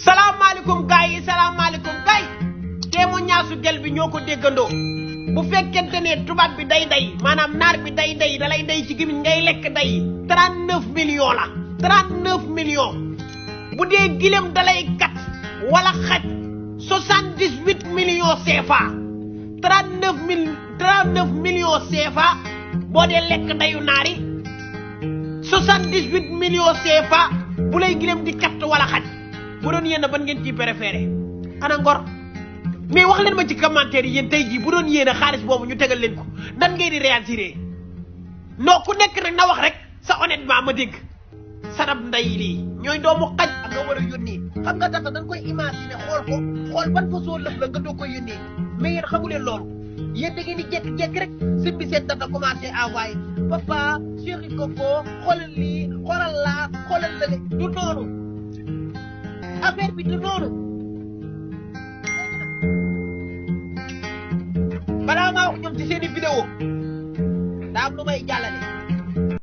salaamaaleykum gars yi salaamaaleykum gars yi témoignage gel bi ñoo ko déggandoo bu fekkente ne tubaab bi day maanaam naar bi day da lay day ci gimiñ ngay lekk day 39 millions la 39 millions bu dee gilem da lay kat wala xaj 78 millions CFA 39 millions CFA boo dee lekk dayu naari 78 millions CFA bu lay gilem di kat wala xaj bu doon yéen ban ngeen ci préféré ana ngor mais wax leen ma ci commentaire yi yéen tey jii bu doon yéen a xaalis boobu ñu tegal leen ko nan ngay di réagir non ku nekk nag na wax rek sa honnêtement ma dégg sarab nday lii ñooy doomu xaj ak nga war a yónnee xam nga data dañ koy imaginer xool ban façon lëf la nga doo koy yónnee mais yéen xamu leen loolu yéen da ngeen di jékki-jékki rek simbi seen data commencé envoyé papa chéri coco xoolal lii xoolal laa xoolal lale du noonu affaire bi du noonu balaa maa wax ñoom ci seeni vidéo daa am lu may jàllale